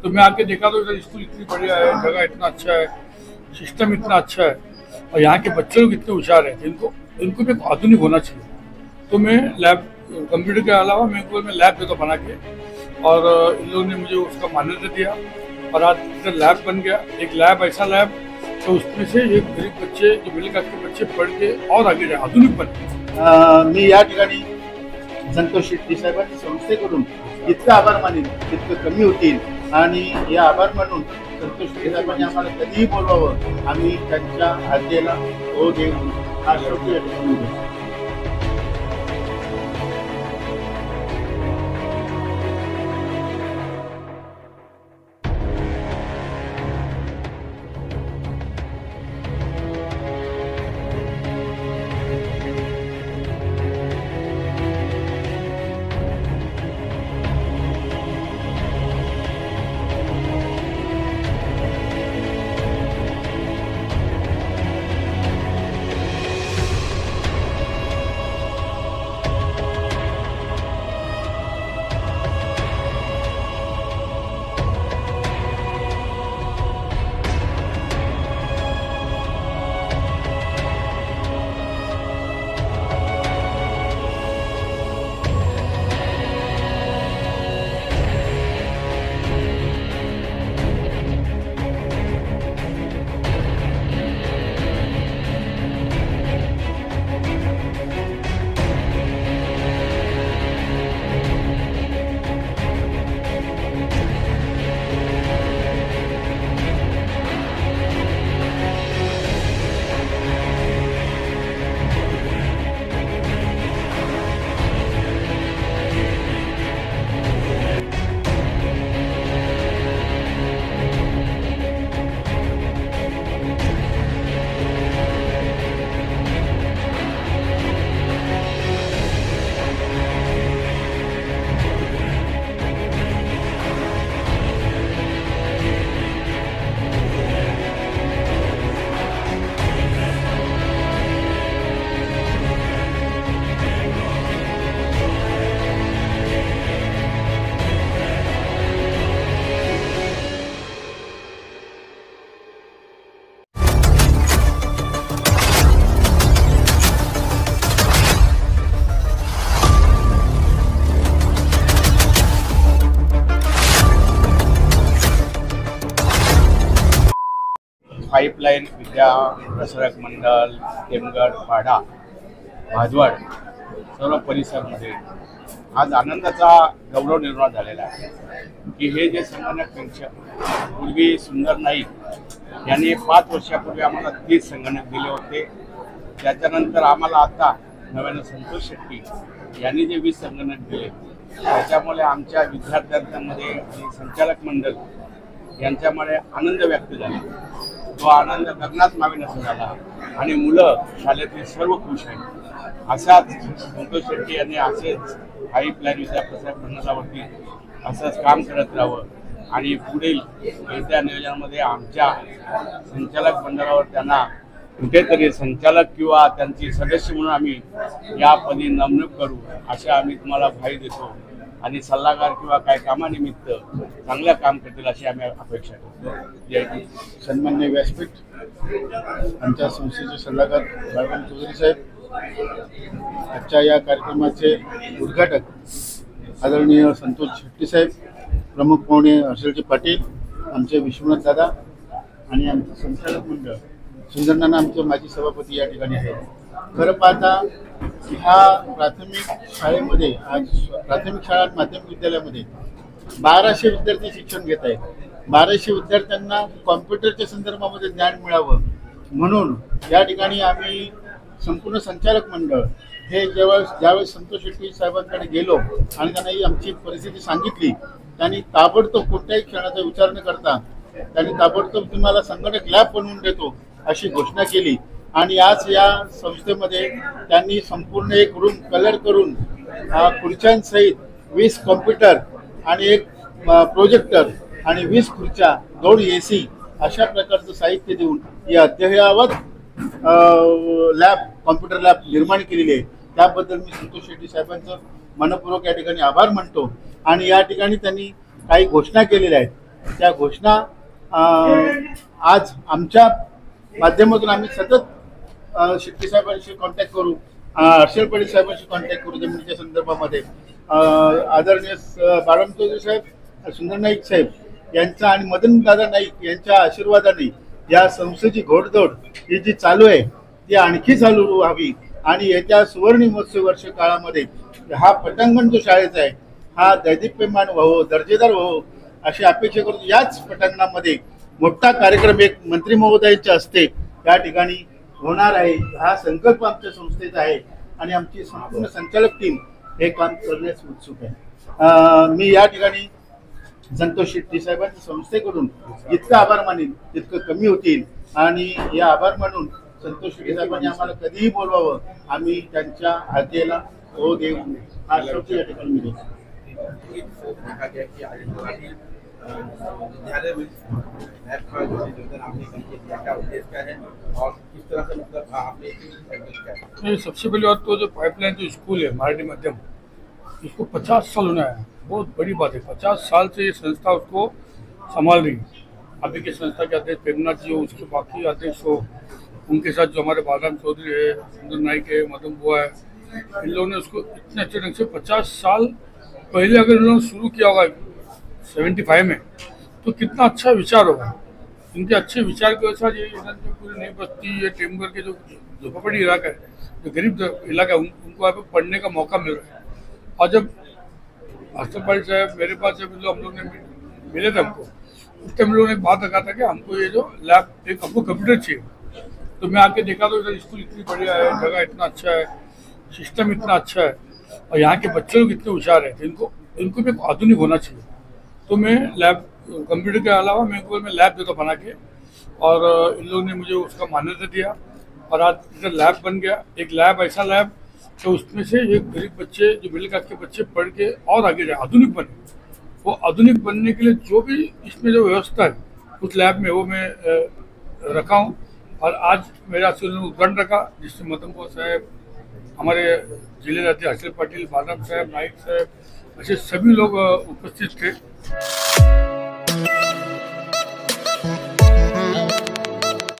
तो मैं आके देखा तो इधर स्कूल इतनी बढ़िया है, जगह इतना अच्छा है, सिस्टम इतना अच्छा है और यहाँ के बच्चे लोग इतने होशियार हैं, इनको भी आधुनिक होना चाहिए। तो मैं लैब कंप्यूटर के अलावा मैं लैब देता बना के, और इन लोगों ने मुझे उसका मान्यता दिया और आज इधर लैब बन गया। एक लैब ऐसा लैब तो उसमें से एक गरीब बच्चे, जो मिडिल क्लास के बच्चे पढ़ के और आगे जाए, आधुनिक बने। मी या ठिकाणी संतोष शेट्टी साहेबांच्या संस्थेकडून इतकं आभार मानेन तितकं कमी होतील आणि हे आभार मानून संतोष शेट्टी साहेबांनी आम्हाला कधीही बोलवावं, आम्ही त्यांच्या आज्ञेला हो देऊ हा शेवटी या ठिकाणी बोलतो। पाइपलाइन विद्या प्रसारक मंडळ, टेमगड, पाडा, भाजवाड सर्व परिसरामध्ये आज आनंदाचा गौरव निर्माण झालेला आहे की हे जे संगणक कक्ष पूर्वी सुंदर नाईक यांनी 5 वर्षापूर्वी आम्हाला 30 संगणक दिले होते। त्याच्यानंतर आम्हाला आता नव्यानं संतोष शेट्टी यांनी जे 20 संगणक दिले, त्याच्यामुळे आमच्या विद्यार्थ्यांमध्ये आणि संचालक मंडळ यांच्यामध्ये आनंद व्यक्त झाला। तो आनंद गगनात मावे नसा झाला आणि मुलं शाळेतले सर्व खुश आहेत। असाच संतोष शेट्टी यांनी असेच पाईपलाईन विद्या प्रसारक मंडळावरती असंच काम करत राहावं आणि पुढील येत्या नियोजनामध्ये आमच्या संचालक मंडळावर त्यांना कुठेतरी संचालक किंवा त्यांची सदस्य म्हणून आम्ही यापदी नेमणूक करू, अशा आम्ही तुम्हाला ग्वाही देतो आणि सल्लागार किंवा काही कामानिमित्त चांगलं काम करतील अशी आम्ही अपेक्षा करतो। सन्माननीय व्यासपीठ, आमच्या संस्थेचे सल्लागार बाळगण चौधरी साहेब, आजच्या या कार्यक्रमाचे उद्घाटक आदरणीय संतोष शेट्टी साहेब, प्रमुख पाहुणे हर्षलजी पाटील, आमचे विश्वनाथ दादा आणि आमचे संचालक मंडळ सुंदरनाना, आमचे माजी सभापती या ठिकाणी आहेत। खरं पाहता ह्या प्राथमिक शाळेमध्ये आज प्राथमिक शाळा माध्यमिक विद्यालयामध्ये 1200 विद्यार्थी शिक्षण घेत आहेत। 1200 विद्यार्थ्यांना कॉम्प्युटरच्या संदर्भामध्ये ज्ञान मिळावं म्हणून या ठिकाणी आम्ही संपूर्ण संचालक मंडळ हे ज्यावेळेस संतोष शेट्टी साहेबांकडे गेलो आणि त्यांना ही आमची परिस्थिती सांगितली, त्यांनी ताबडतोब कोणत्याही क्षणाचा विचार न करता त्यांनी ताबडतोब तुम्हाला संगणक लॅब बनवून देतो अशी घोषणा केली। आणि आज या संस्थेमध्ये त्यांनी संपूर्ण एक रूम कलर करून खुर्च्यांसहित 20 कॉम्प्युटर आणि एक प्रोजेक्टर आणि 20 खुर्च्या, 2 AC अशा प्रकारचं साहित्य देऊन ही अद्ययावत लॅब, कॉम्प्युटर लॅब निर्माण केलेली आहे। त्याबद्दल मी संतोष शेट्टी साहेबांचं मनपूर्वक या ठिकाणी आभार मानतो। आणि या ठिकाणी त्यांनी काही घोषणा केलेल्या आहेत त्या घोषणा आज आमच्या माध्यमातून आम्ही सतत शेट्टी साहेबांशी कॉन्टॅक्ट करू, हर्षल पटेल साहेबांशी कॉन्टॅक्ट करू जमिनीच्या संदर्भामध्ये. आदरणीय बाळाराम चौधरी साहेब, सुंदर नाईक साहेब यांचा आणि मदन दादा नाईक यांच्या आशीर्वादाने या संस्थेची घोडदौड ही जी चालू आहे ती आणखी चालू व्हावी आणि येत्या सुवर्ण महोत्सव वर्ष काळामध्ये हा पटांगण जो शाळेचा आहे हा दैदिप्यमान व्हावं, दर्जेदार व्हावं अशी अपेक्षा करून याच पटांगणामध्ये मोठा कार्यक्रम एक मंत्री महोदयांच्या हस्ते या ठिकाणी होणार आहे. हा संकल्प आमच्या संस्थेचा आहे आणि आमची संपूर्ण संचालक टीम हे काम करण्यास उत्सुक आहे. मी या ठिकाणी संतोष शेट्टी साहेबांच्या संस्थेकडून जितकं आभार मानेन तितकं कमी होतील आणि या आभार मानून संतोष शेट्टी साहेबांनी आम्हाला कधीही बोलवावं, आम्ही त्यांच्या हाकेला हो देऊ हा शब्द या ठिकाणी मी देतो. विद्यालय में लैब का जो नियोजन आपने किया, क्या उद्देश्य क्या है और किस तरह से मतलब आपने क्या है? सबसे पहली बात तो जो पाइपलाइन जो स्कूल है मराठी माध्यम, इसको 50 साल होने आया, बहुत बड़ी बात है. 50 साल से ये संस्था उसको संभाल रही है. अभी के संस्था के अध्यक्ष प्रेमनाथ जी हो, उसके बाकी अध्यक्ष हो, उनके साथ जो हमारे बालराम चौधरी है, सुंदर नाइक है, मदन बुआ है, इन लोगों ने उसको इतने अच्छे ढंग से 50 साल पहले अगर इन लोगों ने शुरू किया होगा 75 में तो कितना अच्छा विचार होगा. इनके अच्छे विचार के अनुसार ये पूरी नई बस्ती, ये टेमघर के जो झोपड़ी इलाका है, जो गरीब इलाका है, उनको यहाँ पे पढ़ने का मौका मिल रहा है. और जब हर्षल पटेल साहब मेरे पास जब हम लोग ने मिले थे हमको, उस टाइम लोगों ने बात रखा था कि हमको ये जो लैब एक हमको कंप्यूटर चाहिए. तो मैं आके देखा तो इधर स्कूल इतनी बढ़िया है, जगह इतना अच्छा है, सिस्टम इतना अच्छा है और यहाँ के बच्चे लोग इतने होशियार है, इनको भी आधुनिक होना चाहिए. तो मैं लैब कंप्यूटर के अलावा मैं लैब देता बना के, और इन लोगों ने मुझे उसका मान्यता दिया और आज इधर लैब बन गया. एक लैब ऐसा लैब तो उसमें से एक गरीब बच्चे, जो मिडिल क्लास के बच्चे पढ़ के और आगे जाए, आधुनिक बने. वो आधुनिक बनने के लिए जो भी इसमें जो व्यवस्था है उस लैब में वो मैं रखा हूँ. और आज मेरा उद्घाटन रखा जिससे मदन बुआ साहब, हमारे जिले अध्यक्ष हर्षल पटेल, बालराम साहब, नाइक साहब, ऐसे सभी लोग उपस्थित थे.